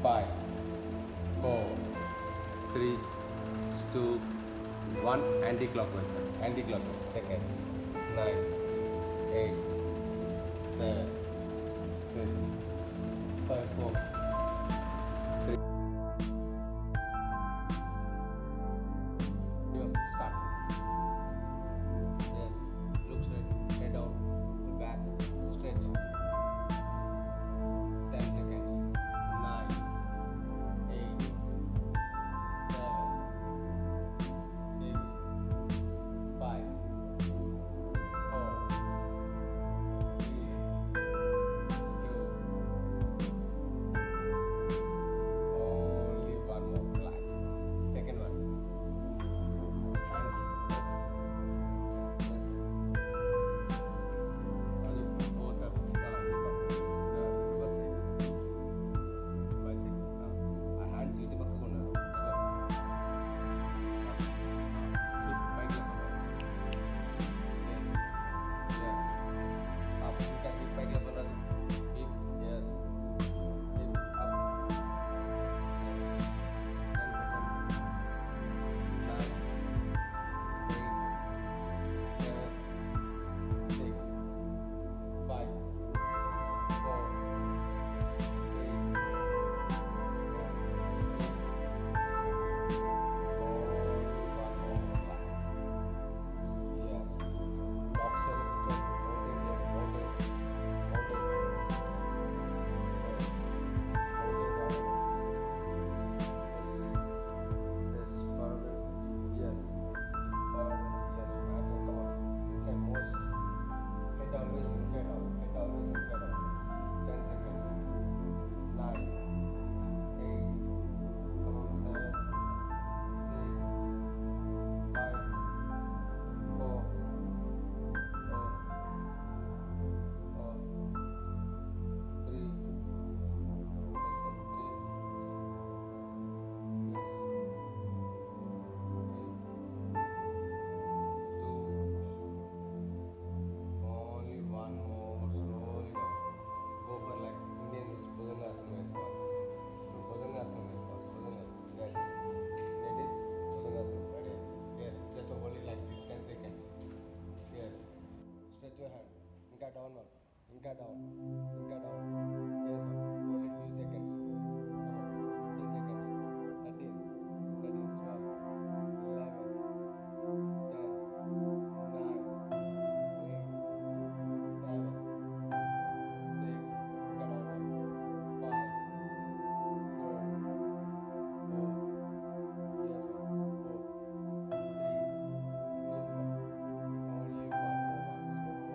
5, 4, 3, 2, 1. Anti-clockwise. Seconds. 9, 8, 7, 6, 5, 4, 3. Start. Yes. Look straight. Head down. Back. Stretch. 10 seconds. 9, 8, 7, 6, 5, 4, 3, 2. Only one more. Relax. Second one. Hands. Yes. Yes. Both are reverse side. Bicycle. Hands ఇటు పక్కకు ఉన్నారు. Hip పైకి లేపండి. Yes. Up. ఇంకా hip పైకి లేపండి. Hip. Yes. Hip up. Yes. 10 seconds. 9, 8, 7, 6, 5, 4, 3. Yes. Yes. Box hold it. Hold it. Yes. Forward. Yes. Forward. Yes. Imagine. Come on. Inside most. Head always inside out. 10 seconds. 9, 8. Come on. 7, 6, 5, 4, 3. Only one more. Slowly down. Go for like Indian Bhujangasana వేసుకోవాలి. Bhujangasana వేసుకోవాలి. Yes. Ready? Bhujangasana. Ready? Yes. Just hold it like this 10 seconds. Yes. Stretch your hand. ఇంకా down ma'am. ఇంకా down. Yes ma'am. Hold it few seconds. Come on. 10 seconds. 13, 12, 11, 10, 9, 8, 7, 6. ఇంకా down ma'am. 5, 4, 4. Yes ma'am. 4, 3, 2 ma'am. Only one more ma'am. Slowly get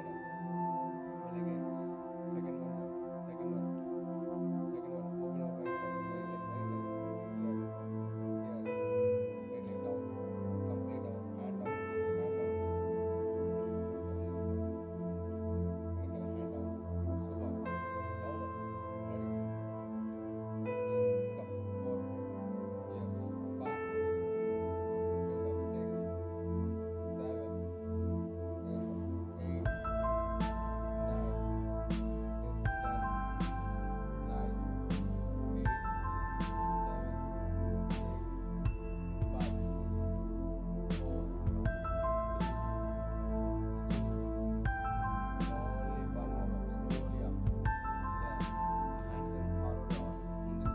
up. Hold again. Second one ma'am. Second one. Open up right side. Yes. Head leg down. Complete down. Hand down. Into the hand down. Super. Down. Ready. Yes. Come. 4. Yes. 5. Yes ma'am. 6, 7. Yes ma'am. 8, 9. Yes. 10, 9, 8, 7, 6, 5, 4, 3, 2. Only one more ma'am. Slowly up. Yes. Hands in forward down. Yes. Don't bend your knees.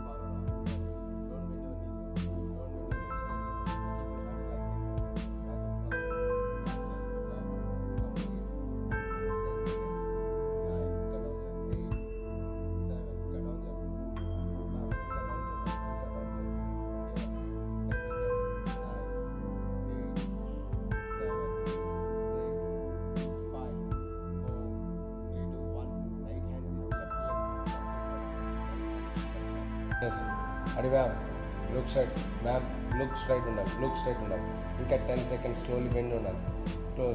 Stretch. Keep your hands like this. Complete. 10 seconds. 9. Cut down there. 8, 7. Cut down there. Ma'am. Cut down there. Yes. 10 seconds. 9, 8, 7, 6, 5, 4, 3, 2, 1. Right hand this left leg. Yes. Adi ma'am. Look straight. Ma'am. Look straight ఉండాలి. ఇంకా 10 seconds. Slowly bend ఉండాలి.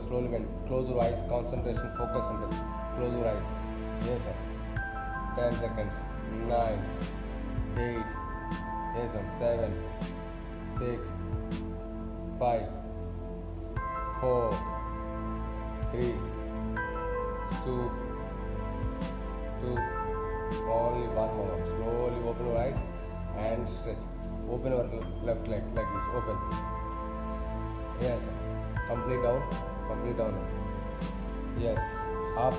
Slowly bend. Close your eyes. Concentration. Focus ఉంటుంది. Close your eyes. Yes sir. 10 seconds. 9, 8. Yes ma'am. 7, 6, 5, 4, 3, 2, 2. Only one more. Slowly open your eyes and stretch. Open your left leg like this. Open. Yes. Complete down. Complete down. Yes. Up.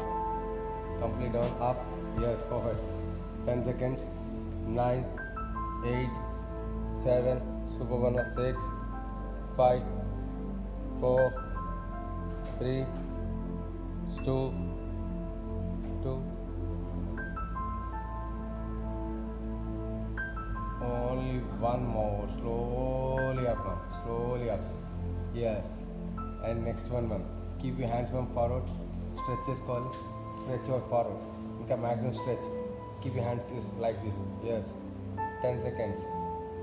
Complete down. Up. Yes. Perfect. 10 seconds. 9, 8, 7. Super one. 6, 5, 4, 3, 2, 2. Only one more. Slowly up, ma'am. Slowly up. Yes. And next one, ma'am. Keep your hands, ma'am, forward. Stretch this call. Stretch your forward. Inka maximum stretch. Keep your hands like this. Yes. 10 seconds.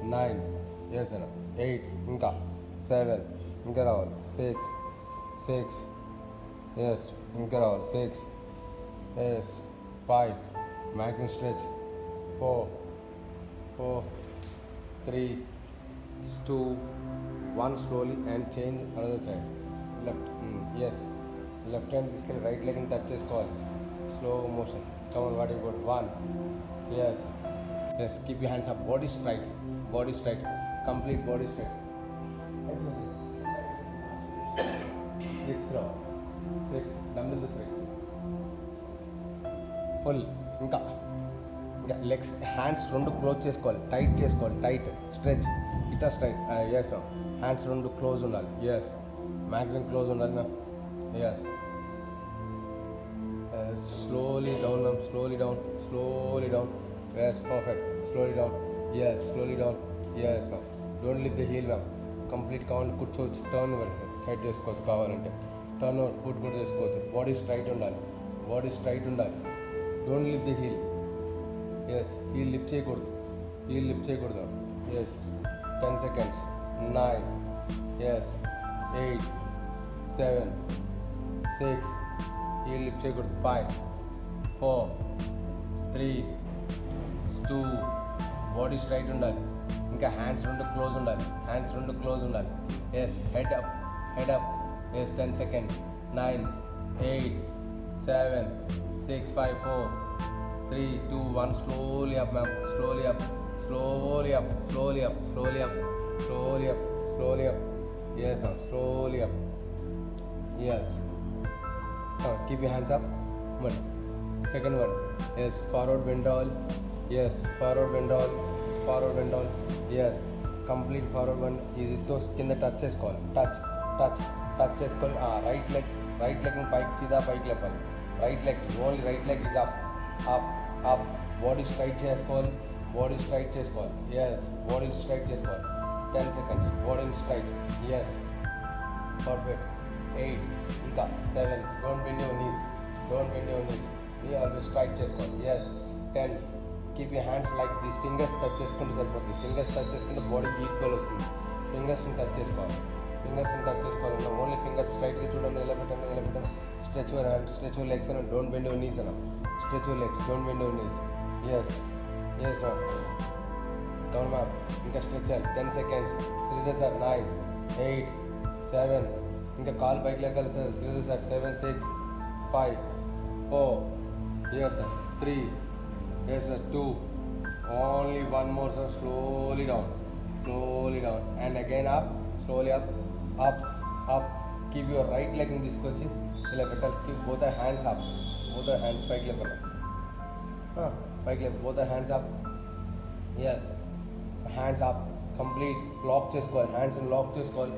9. Yes, sir. 8. Inka. 7. Inka roll. 6. 6. Yes. Inka roll. 6. Yes. 5. Maximum stretch. 4. 4, 3, 2, 1. Slowly and change another side. Left. Yes. Left hand basically right leg and touches call. Slow motion. Come on, what you got? 1. Yes. Yes. Keep your hands up. Body straight. Body straight. Complete body straight. 6 row. 6. Dumbbell the 6. Full. Inka. Legs hands రెండు close చేసుకోవాలి, tight చేసుకోవాలి, tight stretch ఇట్లా straight. Yes ma'am. Hands రెండు close ఉండాలి. Yes. Maximum close ఉండాలి ma'am. Yes. Slowly down ma'am. Slowly down. Slowly down. Yes. Perfect. Slowly down. Yes. Slowly down. Yes ma'am. Don't lift the heel ma'am. Complete కావాలి కూర్చోవచ్చు. Turn over side చేసుకోవచ్చు కావాలంటే. Turn over foot కూడా చేసుకోవచ్చు. Body straight ఉండాలి. Body straight ఉండాలి. Don't lift the heel. Yes. Heel lift చేయకూడదు. Heel lift చేయకూడదు. Yes. 10 seconds. 9. Yes. 8, 7, 6. Heel lift చేయకూడదు. 5, 4, 3, 2. బాడీ స్ట్రైట్ ఉండాలి. ఇంకా హ్యాండ్స్ రెండు క్లోజ్ ఉండాలి. హ్యాండ్స్ రెండు క్లోజ్ ఉండాలి. Yes. Head up. Head up. Yes. 10 seconds. 9, 8, 7, 6, 5, 4, 3, 2, 1. Slowly up, ma'am. Slowly up. Slowly up. Slowly up. Slowly up. Slowly up. Slowly up. Yes, ma'am. Slowly up. Yes. Keep your hands up. One. Second one. Yes. Forward bend all. Yes. Forward bend all. Forward bend all. Yes. Complete forward bend. ఇది కింద touch చేసుకోవాలి. Touch touch touch చేసుకోవాలి. Right leg. Right లెగ్ని పైకి సీదా పైకి లేపాలి. Right leg. Only right leg is up. Up up. Body straight చేసుకోవాలి. బాడీ స్ట్రైట్ చేసుకోవాలి. ఎస్. బాడీ స్ట్రైట్ చేసుకోవాలి. 10 seconds. బాడీని స్ట్రైట్. ఎస్. పర్ఫెక్ట్. 8. ఇంకా 7. Don't bend your knees. Don't bend your knees. Knee always straight చేసుకోవాలి. Yes. 10. Keep your hands like this. Fingers touch చేసుకుంటే సరిపోతుంది. Fingers touch చేసుకుంటే బాడీకి ఈక్వల్ వస్తుంది. ఫింగర్స్ని టచ్ చేసుకోవాలి. ఫింగర్స్ని టచ్ చేసుకోవాలి. ఓన్లీ ఫింగర్స్ స్ట్రైట్గా చూడండి. ఎలా పెట్టండి. ఎలా పెట్టండి. Stretch your hands. Stretch your legs and don't bend your knees అన్న. Stretch your legs, don't bend your knees. Yes, yes ma'am. Come on ma'am. Inka stretch 10 seconds. Sridhar sir. 9, 8, 7. Inka call bike legal sir. Sridhar sir. 7, 6, 5, 4. Yes sir. 3. Yes sir. 2. Only one more sir. Slowly down. Slowly down. And again up. Slowly up. Up. Up. Keep your right leg in this coach. Keep both the hands up. Both the hands pike level. Pike level. Both the hands up. Yes. Hands up. Complete. Lock చేసుకోవాలి. Hands and lock చేసుకోవాలి.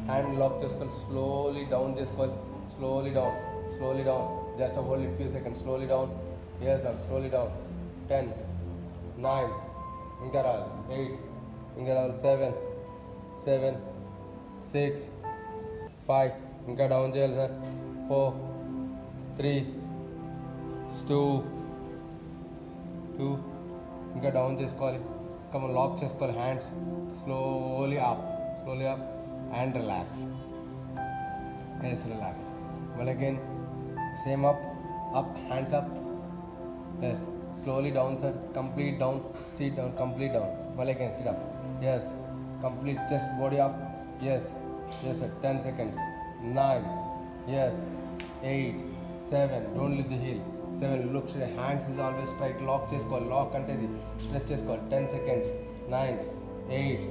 Hand lock చేసుకోవాలి. Slowly down చేసుకోవాలి. Slowly down. Slowly down. Just hold it few seconds. Slowly down. Yes ma'am. Slowly down. 10, 9. ఇంకా రావాలి. 8. ఇంకా రావాలి. 7, 7, 6, 5. ఇంకా down చేయాలి సార్. 4, 3, 2, ఇంకా డౌన్ చేసుకోవాలి. కమ్ లాక్ చేసుకోవాలి. Hands slowly up and relax. Yes. Relax. మళ్ళీ again same up hands up. Yes. Slowly down sir. Complete down. Sit down. Complete down. మళ్ళీ again sit up. Yes. Complete chest body up. Yes. Yes sir. 10 seconds. 9. Yes. 8, 7. Don't lift the heel. 7. Look straight. Hands is always straight. Lock చేసుకోవాలి. Lock అంటే ఇది stretch చేసుకోవాలి. 10 seconds. 9, 8,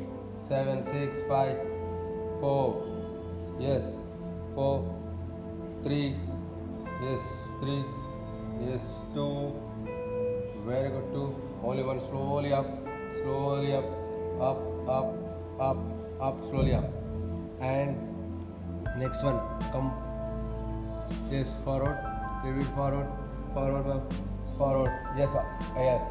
7, 6, 5, 4. Yes. 4, 3. Yes. 3. Yes. 2. Very good. 2. Only one. Slowly up. Slowly up. Up. Up. Up. Up. Slowly up. And next one. Come. Yes. Forward. Little bit forward. Forward. Forward. Yes. Yes.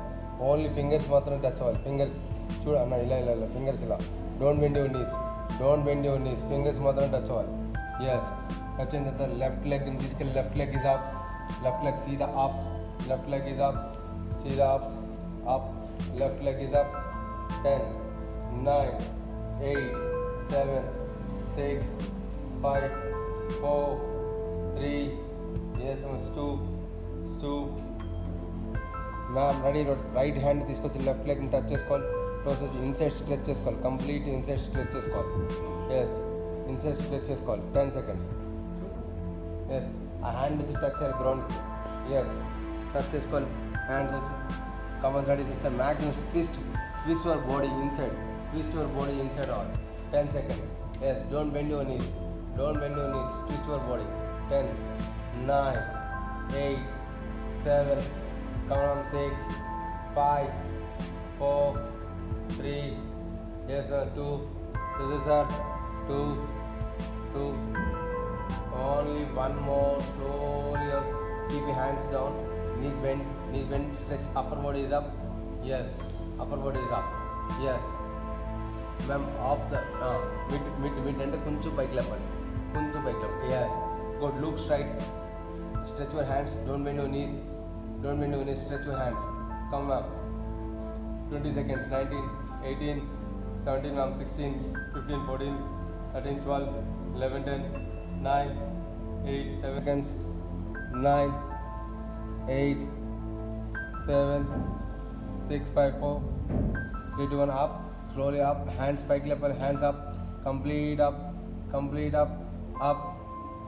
Only fingers మాత్రం touch అవ్వాలి. Fingers చూడ అన్న ఇలా ఇలా ఇలా fingers ఇలా. Don't bend your knees. Don't bend your knees. Fingers మాత్రం touch అవ్వాలి. ఎస్. టచ్ అయిన తర్వాత లెఫ్ట్ లెగ్ తీసుకెళ్ళి left leg is up. Left leg సీదా up. Left leg is up. సీదా up. Up. Left leg is up. 10, 9, 8, 7, 6, 5, 4, 3. Yes, 2. Ma'am ready. Right hand తీసుకొచ్చి left లెగ్ని touch చేసుకోవాలి. Process inside stretch చేసుకోవాలి. Complete inside stretch చేసుకోవాలి. Yes. Inside stretch చేసుకోవాలి. 10 seconds. Yes. ఆ hand వచ్చి touch చేయాలి ground. Yes. Touch చేసుకోవాలి. హ్యాండ్స్ వచ్చి come on ready sister. Maximum twist your body inside. Twist your body inside all. 10 seconds. Yes. Don't bend your knees. Don't bend your knees. Twist your body. 10, 9, 8, 7. Come on. 6, 5, 4, 3. Yes sir. 2. So this are 2. Only one more. Slowly up. Keep your hands down. Knees bend. Stretch. Upper body is up. Yes. Upper body is up. Yes. Ma'am, off the mid అంటే కొంచెం పైకి లేపాలి. Yes. Good. Look straight. Stretch your hands. Don't bend your knees. Stretch your hands. Come up. 20 seconds. 19, 18, 17, ma'am. 16, 15, 14, 13, 12, 11, 10, 9, 8, 7 seconds. 9, 8, 7, 6, 5, 4, 3, 2, 1. Up. Slowly up. Hands spike level. Hands up. Complete up.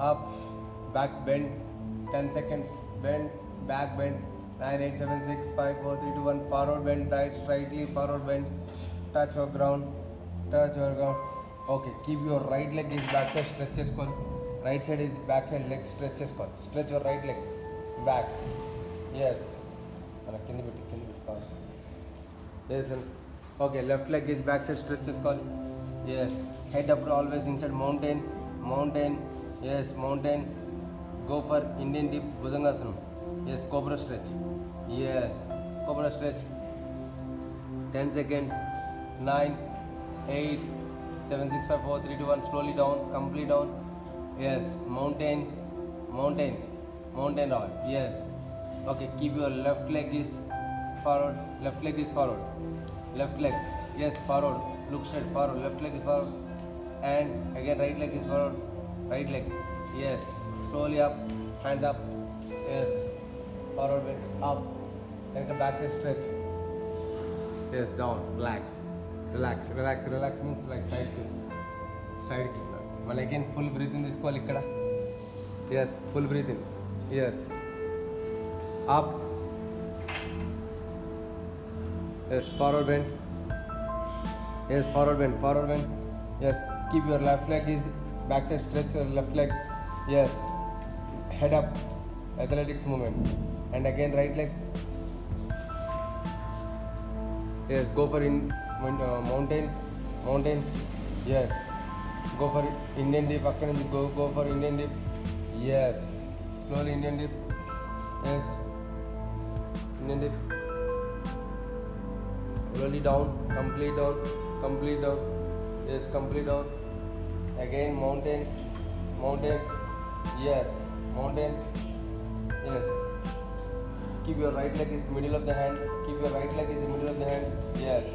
Up. Back bend. 10 seconds. Bend. Back bend. 9, 8, 7, 6, 5, 4, 3, 2, 1. Forward bend. Right. Straightly. Forward bend. Touch your ground. Okay. Keep your right leg is back side. Stretch చేసుకోవాలి. Right side is back side leg. Stretch చేసుకోవాలి. Stretch your right leg. Back. Yes. కింద పెట్టి. Yes. Okay. Left leg is back side. Stretch చేసుకోవాలి. Yes. Head up always inside. Mountain. Yes. Mountain. Go for Indian dip. Bhujangasanam. Yes. Cobra stretch. Yes. Cobra stretch. 10 seconds. 9, 8, 7, 6, 5, 4, 3, 2, 1. Slowly down. Complete down. Yes. Mountain all. Yes. Okay. Keep your left leg is forward. Left leg. Yes. Forward. Look straight. Forward. Left leg is forward. And again right leg is forward. Right leg. Yes. Slowly up. Hands up. Yes. Forward bend. Up. Then come back side stretch. Yes. Down. Relax means like side kick. Well, again full breathe in this call ikkada. Yes. Full breathe in. Yes. Up. Yes. Forward bend. Yes. Forward bend. Yes. Keep your left leg is back side stretch your left leg. Yes. Head up. Athletics movement. And again right leg. Yes. Go for mountain. Yes. Go for Indian dip. Go for Indian dip. Yes. Slowly Indian dip. Yes. Indian dip. Slowly down. Complete down. Yes. Complete down. Again mountain. Yes. Mountain. Yes. Keep your right leg is middle of the hand. Yes.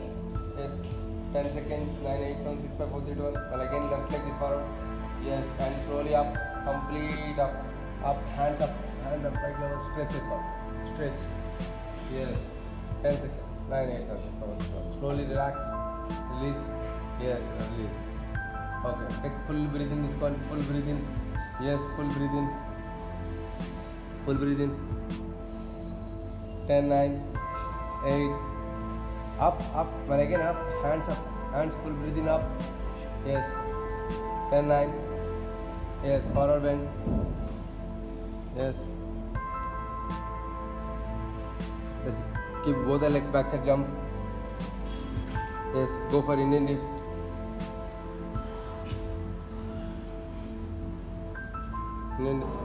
10 seconds. 9, 8, 7, 6, 5, 4, 3, 2, 1. Well, again left leg is forward. Yes. And slowly up. Complete up. Hands up. Right level. Stretch. Yes. 10 seconds. 9, 8, 7, 6, 5, 4, 3, 2, 1. Slowly relax. Release. Yes. Release. Okay. Take full breathe in this one. Full breathe in. Yes. Full breathe in. 10, 9, 8. Up. When again up, hands up. Hands pull, breathing up. Yes. 10, 9. Yes, forward bend. Yes. Yes. Keep both the legs backside jump. Yes. Go for Indian dip. Indian dip.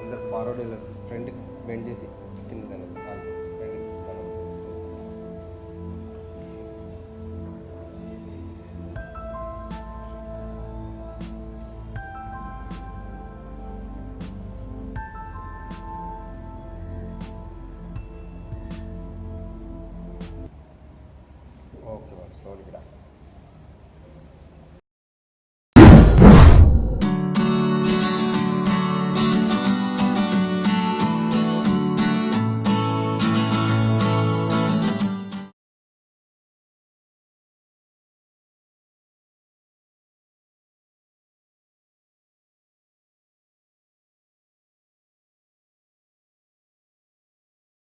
అందరు forward వెళ్ళారు, front bend చేసి కింద తినదు. Okay, slowly